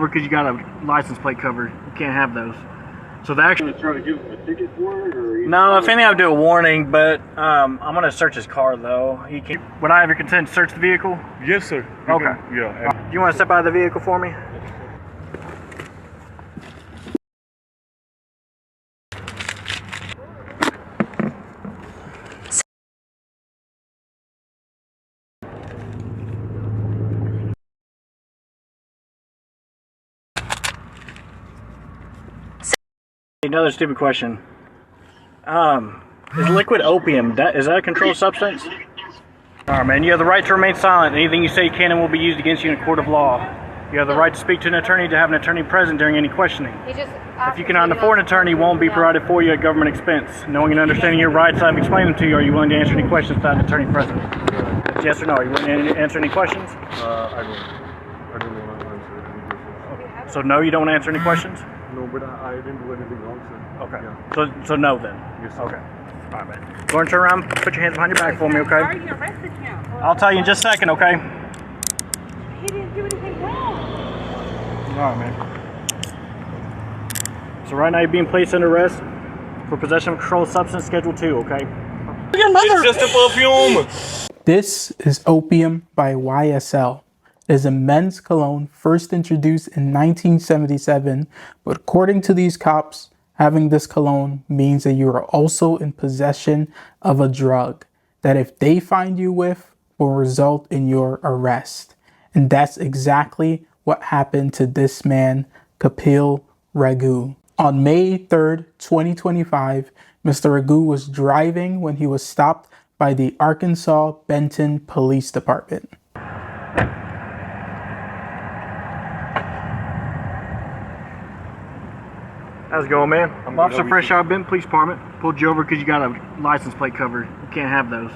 Because you got a license plate cover. You can't have those. So the actual... Try to give him a ticket for it, or... No, if anything, I'll do a warning, but I'm going to search his car, though. He can... Would I have your consent to search the vehicle? Yes, sir. Okay. Yeah. Do you want to step out of the vehicle for me? Another stupid question. Is liquid opium, is that a controlled substance? Alright, man, you have the right to remain silent. Anything you say can and will be used against you in a court of law. You have the right to speak to an attorney, to have an attorney present during any questioning. If you cannot afford an attorney, one will be provided for you at government expense. Knowing and understanding your rights, I've explained them to you. Are you willing to answer any questions without an attorney present? Yes or no? Are you willing to answer any questions? I don't want to answer any questions. Okay. So no, you don't want to answer any questions? No, but I didn't do anything wrong, sir. Okay. Yeah. So no then? Yes, sir. Okay. All right, man. Go and turn around, put your hands behind your back for me, okay? Why are you arrested him? I'll tell you in just a second, okay? He didn't do anything wrong. All right, man. So right now you're being placed under arrest for possession of a controlled substance, Schedule 2, okay? It's just a perfume! This is Opium by YSL. It is a men's cologne first introduced in 1977, but according to these cops, having this cologne means that you are also in possession of a drug that if they find you with will result in your arrest. And that's exactly what happened to this man, Kapil Raghu. On May 3rd, 2025, Mr. Raghu was driving when he was stopped by the Arkansas Benton Police Department. How's it going, man? I'm Officer Fresh out of Benton Police Department. Pulled you over because you got a license plate cover. You can't have those.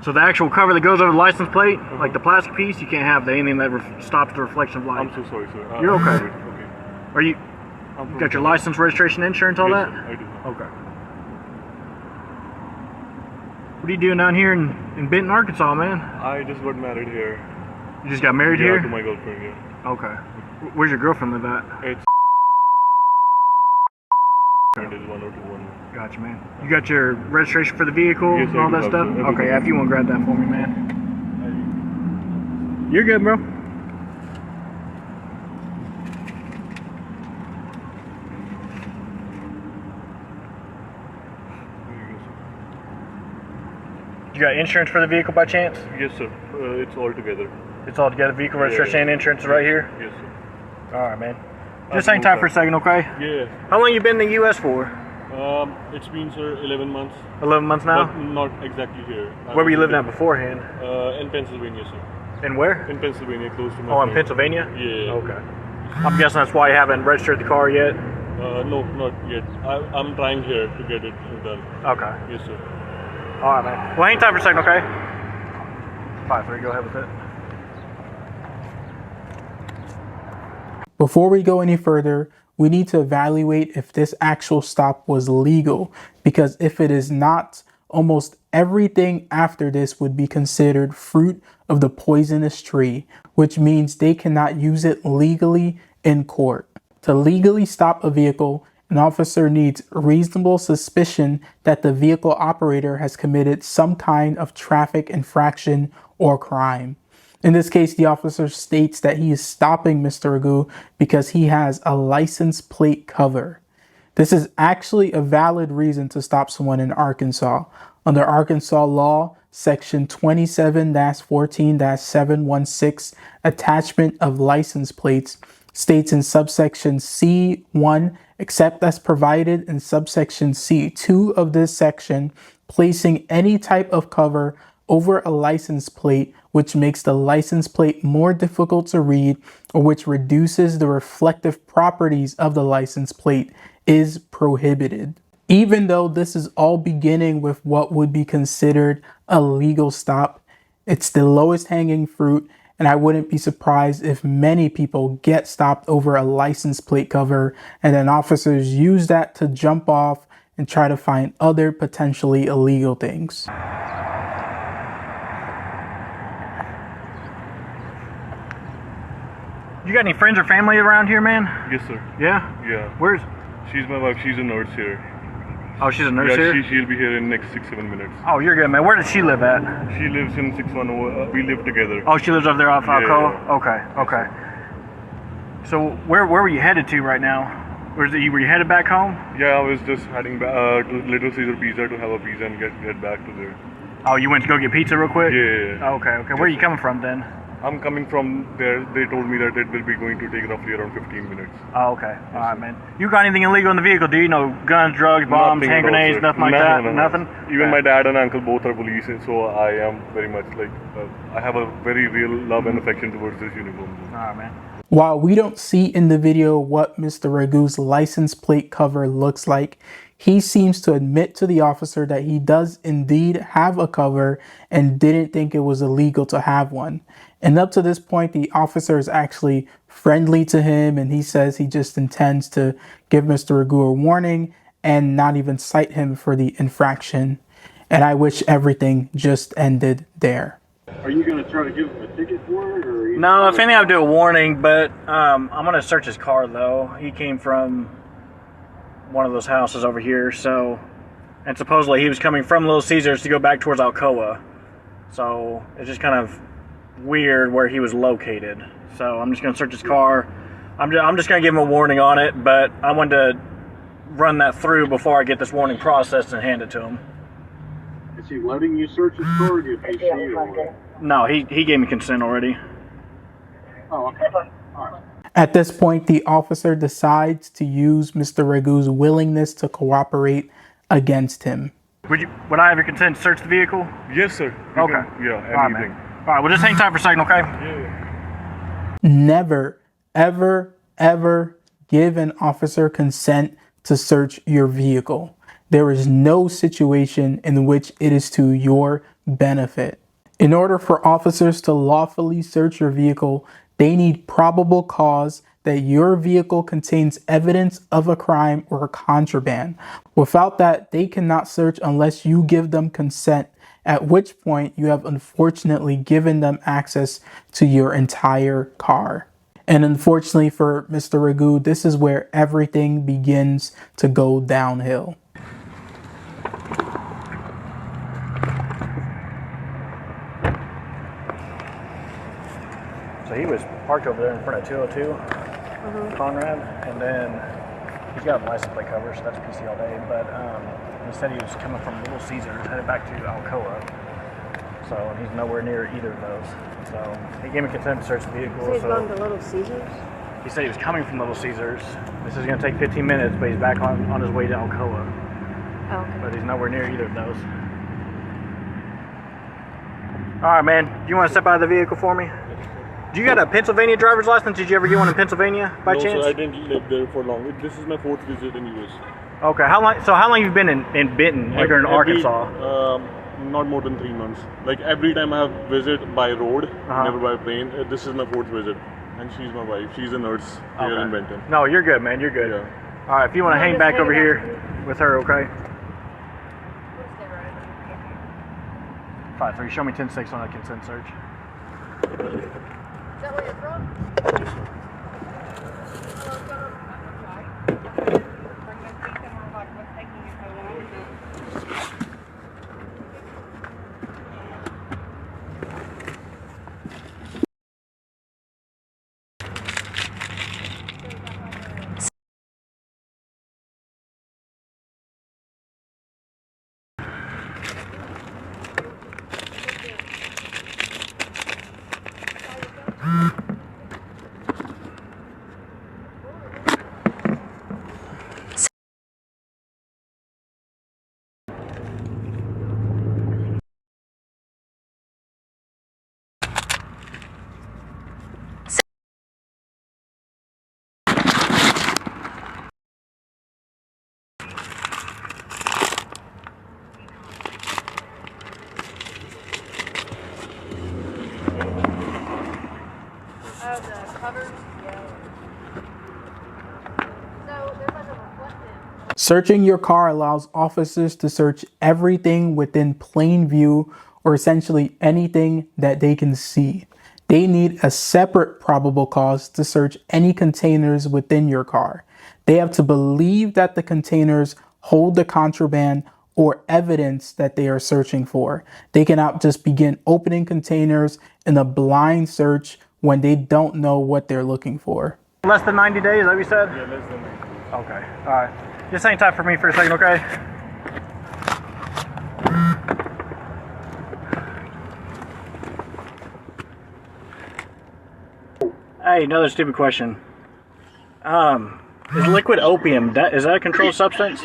So the actual cover that goes over the license plate, like the plastic piece, you can't have that. Anything that stops the reflection of light. I'm so sorry, sir. You're okay. Okay. Are you got your license, registration, insurance, all Yes, that? sir, I do. Okay. What are you doing down here in Benton, Arkansas, man? I just got married here. You just got married Yeah, here? to my girlfriend, yeah. Okay. Where's your girlfriend live at? It's... and is 1021. Gotcha, man. You got your registration for the vehicle Yes, and I all do that have stuff? everything. Okay, if you want to grab that for me, man. You're good, bro. You got insurance for the vehicle by chance? Yes, sir. It's all together. It's all together, vehicle registration and insurance is right here? Yes, sir. Alright, man. Just hang tight for a second, okay? Yeah. How long you been in the U.S. for? It's been, sir, 11 months. 11 months now? But not exactly here. Where were you living at beforehand? In Pennsylvania, sir. In where? In Pennsylvania, close to my Oh, in friend. Pennsylvania? Yeah. Okay. I'm guessing that's why you haven't registered the car yet? No, not yet. I'm trying here to get it done. Okay. Yes, sir. Alright, man. Well, hang tight for a second, okay? 5-3, go ahead with it. Before we go any further, we need to evaluate if this actual stop was legal, because if it is not, almost everything after this would be considered fruit of the poisonous tree, which means they cannot use it legally in court. To legally stop a vehicle, an officer needs reasonable suspicion that the vehicle operator has committed some kind of traffic infraction or crime. In this case, the officer states that he is stopping Mr. Raghu because he has a license plate cover. This is actually a valid reason to stop someone in Arkansas. Under Arkansas law, section 27-14-716, attachment of license plates, states in subsection C1, except as provided in subsection C2 of this section, placing any type of cover over a license plate which makes the license plate more difficult to read or which reduces the reflective properties of the license plate is prohibited. Even though this is all beginning with what would be considered a legal stop, it's the lowest hanging fruit, and I wouldn't be surprised if many people get stopped over a license plate cover and then officers use that to jump off and try to find other potentially illegal things. You got any friends or family around here, man? Yes, sir. Yeah? Yeah. Where's... She's my wife. She's a nurse here. Oh, she's a nurse Yeah, here? she'll be here in next 6-7 minutes. Oh, you're good, man. Where does she live at? She lives in 610. We live together. Oh, she lives over there off Yeah, Alcoa? yeah. Okay, okay. So where were you headed to right now? Were you headed back home? Yeah, I was just heading back to Little Caesar Pizza to have a pizza and get back to there. Oh, you went to go get pizza real quick? Yeah. Okay, okay. Where are you coming from then? I'm coming from there. They told me that it will be going to take roughly around 15 minutes. Oh, okay. All right, man. You got anything illegal in the vehicle? Do you know guns, drugs, bombs, Nothing hand at all, grenades, sir. nothing like No, that? no, no. Nothing? Even Okay. my dad and uncle both are police, and so I am very much like, I have a very real love and affection towards this uniform. All right, man. While we don't see in the video what Mr. Raghu's license plate cover looks like, he seems to admit to the officer that he does indeed have a cover and didn't think it was illegal to have one. And up to this point, the officer is actually friendly to him, and he says he just intends to give Mr. Raghu a warning and not even cite him for the infraction. And I wish everything just ended there. Are you going to try to give him a ticket for it, or? Are you No, if anything, I'll do a warning, but I'm going to search his car, though. He came from one of those houses over here, so... And supposedly he was coming from Little Caesars to go back towards Alcoa. So, it's just kind of weird where he was located. So, I'm just going to search his car. I'm just going to give him a warning on it, but I wanted to run that through before I get this warning processed and hand it to him. Is he letting you search his car, or do you PC or what? No, he gave me consent already. Oh, okay. All right. At this point, the officer decides to use Mr. Raghu's willingness to cooperate against him. Would I have your consent to search the vehicle? Yes, sir. You Okay. can- yeah, All right, anything. man. All right, well, just hang tight for a second, okay? Yeah. Never, ever, ever give an officer consent to search your vehicle. There is no situation in which it is to your benefit. In order for officers to lawfully search your vehicle, they need probable cause that your vehicle contains evidence of a crime or contraband. Without that, they cannot search unless you give them consent, at which point you have unfortunately given them access to your entire car. And unfortunately for Mr. Raghu, this is where everything begins to go downhill. So he was parked over there in front of 202 Conrad, and then he's got a license plate cover, so that's PC all day. But he said he was coming from Little Caesars, headed back to Alcoa. So he's nowhere near either of those. So he gave me consent to search the vehicle. So he's So going to Little Caesars? he said he was coming from Little Caesars. This is going to take 15 minutes, but he's back on his way to Alcoa. Oh, okay. But he's nowhere near either of those. All right, man. Do you want to step out of the vehicle for me? Do you got a Pennsylvania driver's license? Did you ever get one in Pennsylvania by No, chance? sir, I didn't live there for long. This is my 4th visit in US. Okay. How long have you been in Benton, like or in Arkansas? Not more than 3 months. Like every time I have visit by road, never by plane. This is my 4th visit, and she's my wife. She's a nurse here in Benton. No, you're good, man. You're good. Yeah. All right. If you want to hang back over here with her, okay? 5-3. Show me 10-6 on a consent search. Is that where you're from? Searching your car allows officers to search everything within plain view, or essentially anything that they can see. They need a separate probable cause to search any containers within your car. They have to believe that the containers hold the contraband or evidence that they are searching for. They cannot just begin opening containers in a blind search when they don't know what they're looking for. Less than 90 days, is that what you said? Yeah, less than 90. Okay, all right. Just hang tight for me for a second, okay? Hey, another stupid question. Is liquid opium, is that a controlled substance?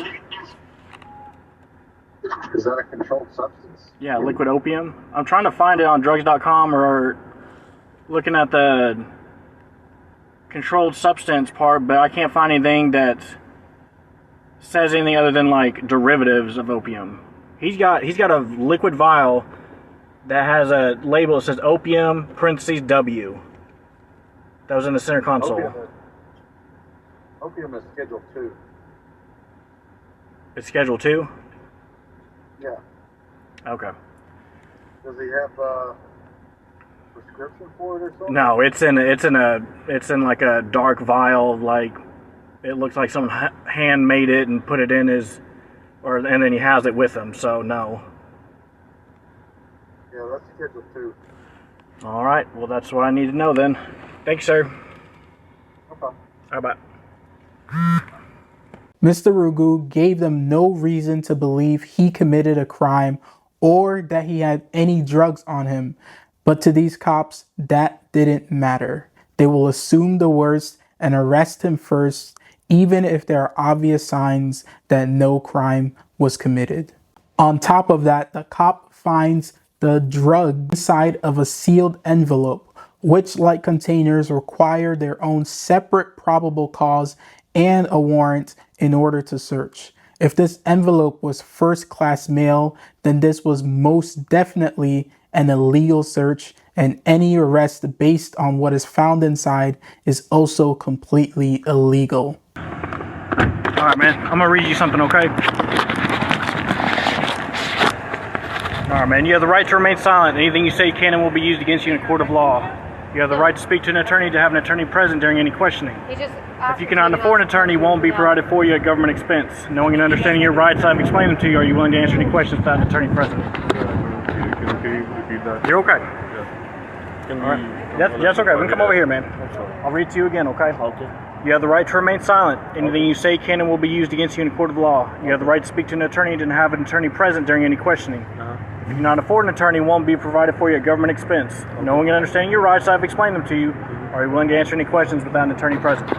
Is that a controlled substance? Yeah, liquid opium. I'm trying to find it on drugs.com or looking at the controlled substance part, but I can't find anything that says anything other than like derivatives of opium. He's got a liquid vial that has a label that says opium parentheses W. That was in the center console. Opium is Schedule 2. It's Schedule 2? Yeah. Okay. Does he have a prescription for it or something? No, it's in like a dark vial, like it looks like someone hand made it and put it in his, and then he has it with him. So no. Yeah, that's Schedule 2. All right. Well, that's what I need to know then. Thanks, sir. No problem. How about? Mr. Raghu gave them no reason to believe he committed a crime or that he had any drugs on him. But to these cops, that didn't matter. They will assume the worst and arrest him first, even if there are obvious signs that no crime was committed. On top of that, the cop finds the drug inside of a sealed envelope, which, like containers, require their own separate probable cause and a warrant in order to search. If this envelope was first-class mail, then this was most definitely an illegal search, and any arrest based on what is found inside is also completely illegal. All right, man. I'm gonna read you something, okay? All right, man. You have the right to remain silent. Anything you say can and will be used against you in a court of law. You have the right to speak to an attorney, to have an attorney present during any questioning. If you cannot afford an attorney, won't be provided for you at government expense. Knowing and understanding your rights, I've explained them to you. Are you willing to answer any questions without an attorney present? Can you repeat that? You're okay. Yeah. Can All right. That's okay. We can come over here, man. I'll read to you again, okay? Okay. You have the right to remain silent. Anything you say can and will be used against you in a court of law. You have the right to speak to an attorney and have an attorney present during any questioning. If you cannot afford an attorney, won't be provided for you at government expense. Knowing and understanding your rights, I've explained them to you. Are you willing to answer any questions without an attorney present?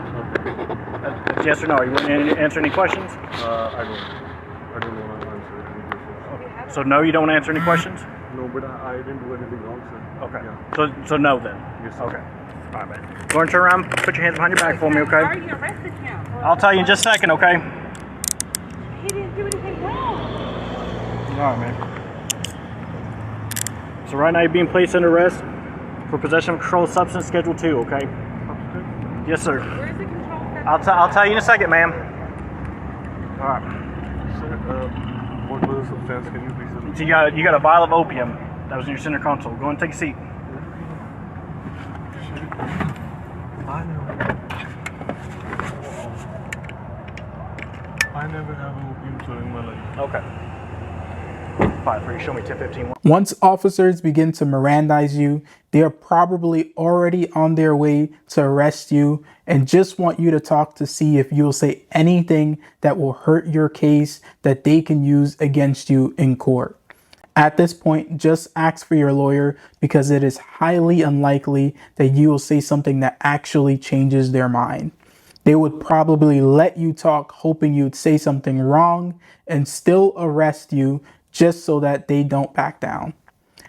Yes or no? Are you willing to answer any questions? I don't want to answer any questions. So no, you don't answer any questions? No, but I didn't do anything wrong, sir. Okay. Yeah. So no then? Yes, sir. Okay. All right, man. Go and turn around. Put your hands behind your back for me, okay? I already arrested him. I'll tell you in just a second, okay? He didn't do anything wrong. All right, man. So right now you're being placed under arrest for possession of a controlled substance, Schedule 2, okay? Yes, sir. Where's the control center? I'll tell you in a second, ma'am. All right. Sir, what was the substance? Can you please? So you got a vial of opium that was in your center console. Go and take a seat. I never have an opium sir in my life. Okay. Fine, for you. Show me 1015. Once officers begin to Mirandize you, they are probably already on their way to arrest you and just want you to talk to see if you'll say anything that will hurt your case that they can use against you in court. At this point, just ask for your lawyer because it is highly unlikely that you will say something that actually changes their mind. They would probably let you talk hoping you'd say something wrong and still arrest you just so that they don't back down.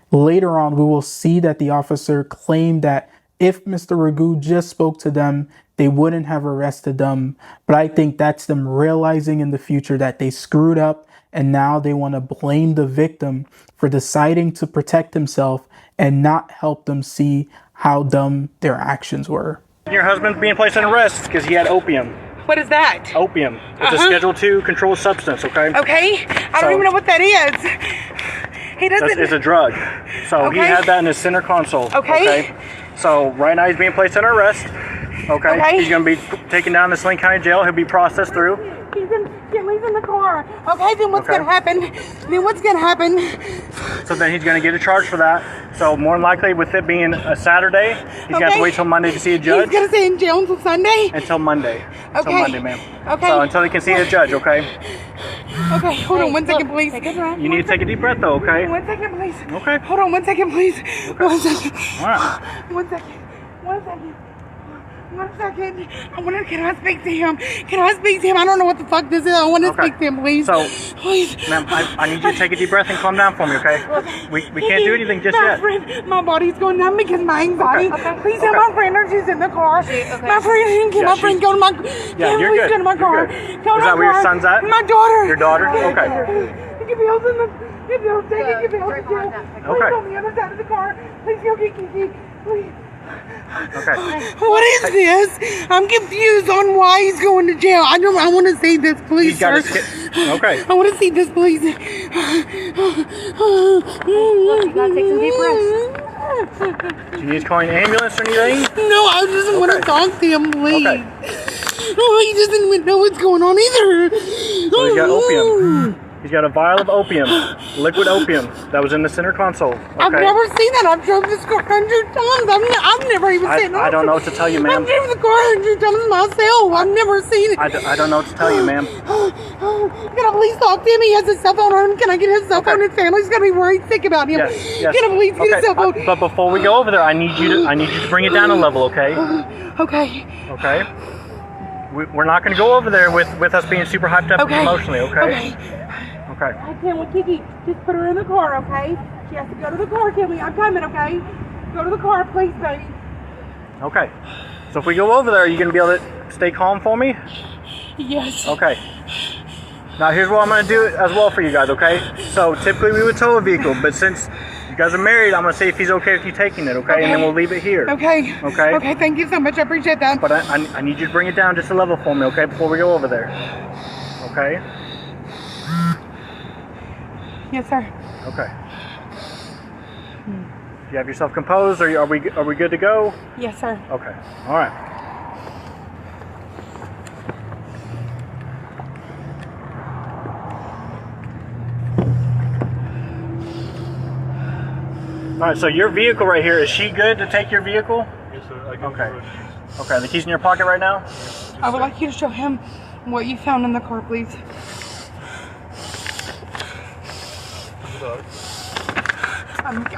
Later on, we will see that the officer claimed that if Mr. Raghu just spoke to them, they wouldn't have arrested them. But I think that's them realizing in the future that they screwed up and now they want to blame the victim for deciding to protect himself and not help them see how dumb their actions were. Your husband's being placed under arrest because he had opium. What is that? Opium. It's a Schedule 2 controlled substance, okay? Okay. I don't even know what that is. He doesn't. It's a drug. So he Okay. had that in his center console. Okay. So right now he's being placed under arrest. Okay. He's going to be taken down to Sling County Jail. He'll be processed through. He's in the car. Okay, then what's gonna happen? So then he's going to get a charge for that. So more than likely, with it being a Saturday, he's got to wait till Monday to see a judge. He's gonna stay in jail until Sunday? Until Monday. Okay. Until Monday, ma'am. Okay. So until he can see a judge, okay? Okay, hold on 1 second, please. You need to take a deep breath, though, okay? 1 second, please. Okay. Hold on 1 second, please. 1 second. All right. 1 second. 1 second. 1 second. Can I speak to him? Can I speak to him? I don't know what the fuck this is. I want to speak to him, please. So, please. ma'am, I need you to take a deep breath and calm down for me, okay? We can't do anything just yet. My body's going numb because my anxiety. Please tell my friend or she's in the car. My friend, can my friend go to my you're please good. go to my car. Is that where your son's at? My daughter. Your daughter? Okay. Kapil's in the Kapil's taking Kapil to jail. Please Okay. on the other side of the car. Please go get Kiki. Please. Okay. What is this? I'm confused on why he's going to jail. I want to see this, please, He's got sir. Okay. I want to see this, please. Look, you gotta take some deep breaths. Do you need to call an ambulance or anything? No, I just want to talk to him, please. Okay. Oh, he doesn't even know what's going on either. So he's got opium. He's got a vial of opium, liquid opium, that was in the center console. Okay. I've never seen that. I've drove this car 100 times. I've never even seen it. I don't know what to tell you, ma'am. I've driven the car 100 times myself. I've never seen it. I don't know what to tell you, ma'am. Can I please talk to him? He has his cell phone on him. Can I get his cell phone? His family's gonna be worried sick about him. Yes. Can I please get his cell phone? But before we go over there, I need you to bring it down a level, okay? Okay. Okay. We're not going to go over there with us being super hyped up emotionally, okay? Okay. I can't with Kiki. Just put her in the car, okay? She has to go to the car, Kimmy. I'm coming, okay? Go to the car, please, baby. Okay. So if we go over there, are you going to be able to stay calm for me? Yes. Okay. Now here's what I'm going to do as well for you guys, okay? So typically we would tow a vehicle, but since you guys are married, I'm going to see if he's okay with you taking it, okay? And then we'll leave it here. Okay. Okay? Okay, thank you so much. I appreciate that. But I need you to bring it down just a level for me, okay? Before we go over there. Okay? Yes, sir. Okay. You have yourself composed? Are we good to go? Yes, sir. Okay. All right. All right. So your vehicle right here, is she good to take your vehicle? Yes, sir. I can Okay. Okay. The keys in your pocket right now? I would like you to show him what you found in the car, please.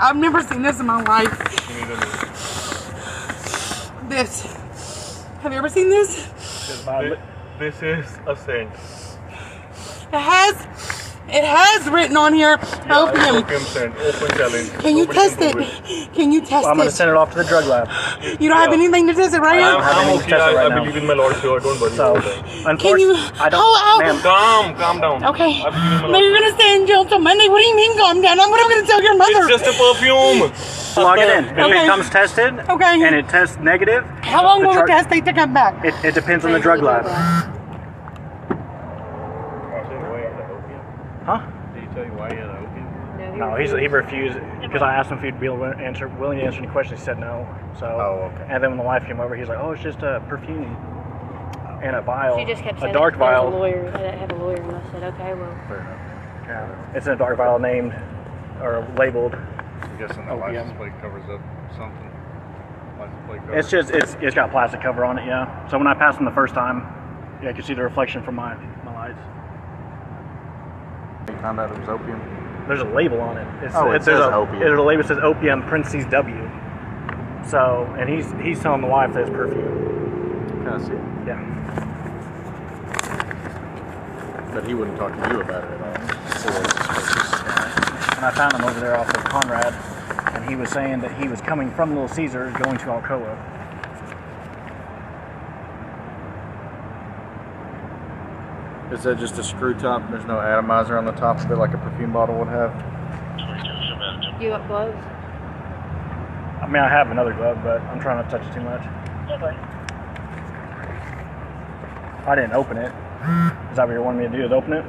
I've never seen this in my life. This. Have you ever seen this? This is a scent. It has written on here opium. Opium scent. Open challenge. Can you Nobody test can it? prove Can you test Well, I'm going it? to send it off to the drug lab. You don't have anything to test it right now? I'm okay. Test it right I now. believe in my Lord, so don't worry So, about that. unfortunately, I don't. Ma'am, Calm down. Okay. I believe in my But Lord. you're gonna stay in jail till Monday. What do you mean calm down? What am I gonna tell your mother? It's just a perfume. plug it in. If Okay. it comes tested and it tests negative, How long will the char- test take to come back? It depends on the drug lab. Huh? Did he tell you why he had opium? No, he refused because I asked him if he'd be willing to answer any questions. He said no. So, okay. And then when the wife came over, he's like, "Oh, it's just a perfume and a vial, She just kept a saying dark that there's vial." a lawyer. I have a lawyer, and I said, okay, well. Fair enough. Yeah, it's in a dark vial named or labeled. I'm guessing the Opium. license plate covers up something. License plate cover. It's just it's got plastic cover on it. Yeah. So when I passed him the first time, yeah, I could see the reflection from my lights. You found out it was opium? There's a label on it. It there's says a, opium. There's a label that says opium parentheses W. So, and he's telling the wife that it's perfume. Kind of see it. Yeah. But he wouldn't talk to you about it at all. And I found him over there off of Conrad, and he was saying that he was coming from Little Caesars going to Alcoa. Is that just a screw top? There's no atomizer on the top of it like a perfume bottle would have? You up gloves? I mean, I have another glove, but I'm trying not to touch it too much. I didn't open it. Is that what you wanted me to do, is open it?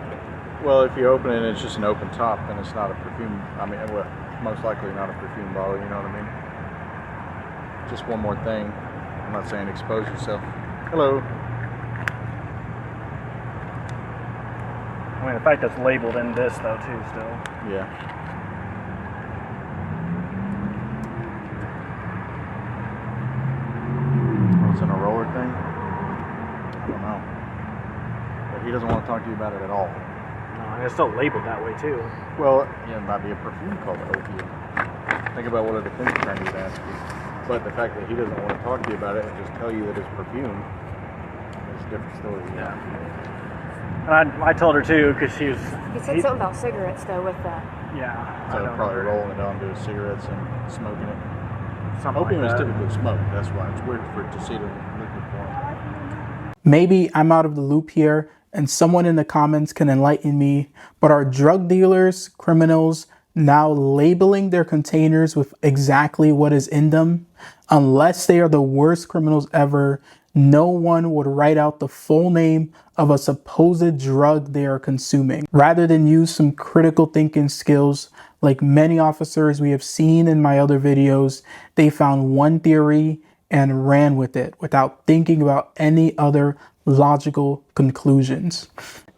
Well, if you open it and it's just an open top, then it's not a perfume. I mean, well, most likely not a perfume bottle, you know what I mean? just one more thing. I'm not saying expose yourself. Hello. I mean, the fact that's labeled in this, though, too, still. Yeah. Oh, it's in a roller thing? I don't know. But he doesn't want to talk to you about it at all. No, and it's still labeled that way, too. Well, yeah, it might be a perfume called opium. Think about what a defense attorney would ask you. But the fact that he doesn't want to talk to you about it and just tell you that it's perfume is a different story. Yeah. And I told her, too, because she was... He said something about cigarettes, though, with that. Yeah. So probably rolling it onto his cigarettes and smoking it. Something Opium like is that. typically smoked. That's why it's weird for it to see it in liquid form. Maybe I'm out of the loop here and someone in the comments can enlighten me, but are drug dealers, criminals, now labeling their containers with exactly what is in them? Unless they are the worst criminals ever, no one would write out the full name of a supposed drug they are consuming. Rather than use some critical thinking skills, like many officers we have seen in my other videos, they found one theory and ran with it without thinking about any other logical conclusions.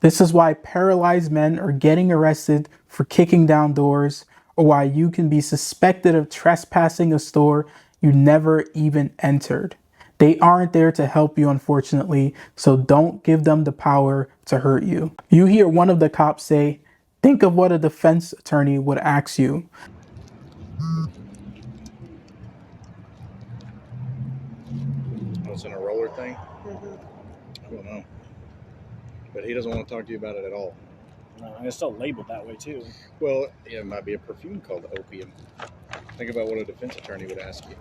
This is why paralyzed men are getting arrested for kicking down doors, or why you can be suspected of trespassing a store you never even entered. They aren't there to help you, unfortunately, so don't give them the power to hurt you. You hear one of the cops say, think of what a defense attorney would ask you. It's in a roller thing? I don't know. But he doesn't want to talk to you about it at all. No, and it's still labeled that way, too. Well, yeah, it might be a perfume called opium. Think about what a defense attorney would ask you.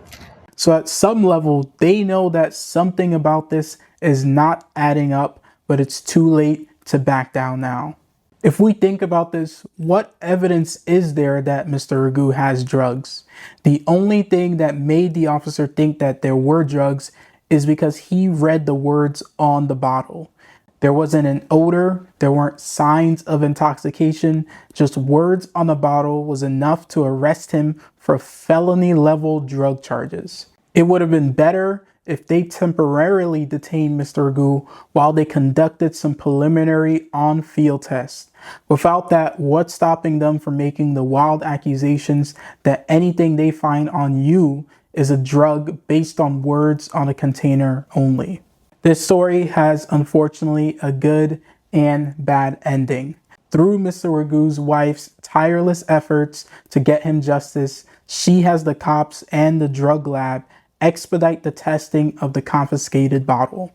So at some level, they know that something about this is not adding up, but it's too late to back down now. If we think about this, what evidence is there that Mr. Raghu has drugs? The only thing that made the officer think that there were drugs is because he read the words on the bottle. There wasn't an odor, there weren't signs of intoxication, just words on the bottle was enough to arrest him for felony level drug charges. It would have been better if they temporarily detained Mr. Raghu while they conducted some preliminary on-field tests. Without that, what's stopping them from making the wild accusations that anything they find on you is a drug based on words on a container only? This story has, unfortunately, a good and bad ending. Through Mr. Raghu's wife's tireless efforts to get him justice, she has the cops and the drug lab expedite the testing of the confiscated bottle.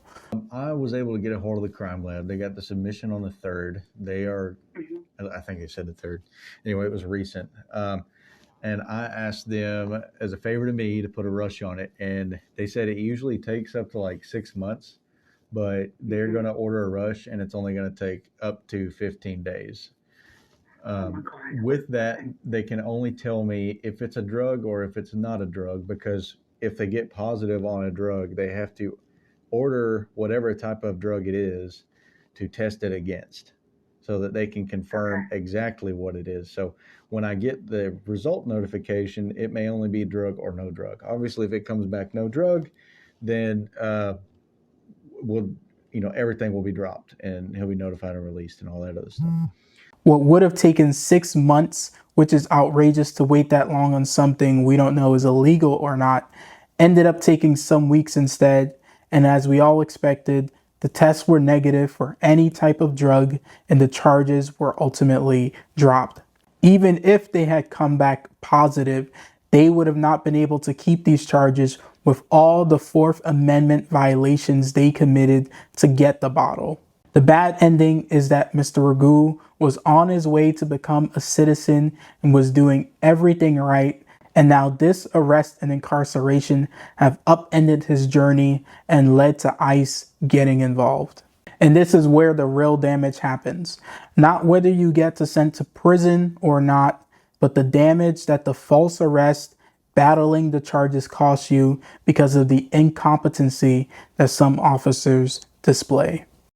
I was able to get a hold of the crime lab. They got the submission on the 3rd. They are, I think they said the 3rd. Anyway, it was recent. And I asked them as a favor to me to put a rush on it. And they said it usually takes up to like 6 months, but they're going to order a rush and it's only going to take up to 15 days. With that, they can only tell me if it's a drug or if it's not a drug, because if they get positive on a drug, they have to order whatever type of drug it is to test it against so that they can confirm exactly what it is. So when I get the result notification, it may only be drug or no drug. Obviously, if it comes back no drug, then everything will be dropped and he'll be notified and released and all that other stuff. What would have taken 6 months, which is outrageous to wait that long on something we don't know is illegal or not, ended up taking some weeks instead. And as we all expected, the tests were negative for any type of drug and the charges were ultimately dropped. Even if they had come back positive, they would have not been able to keep these charges with all the Fourth Amendment violations they committed to get the bottle. The bad ending is that Mr. Raghu was on his way to become a citizen and was doing everything right. And now this arrest and incarceration have upended his journey and led to ICE getting involved. And this is where the real damage happens. Not whether you get sent to prison or not, but the damage that the false arrest, battling the charges cost you because of the incompetency that some officers display.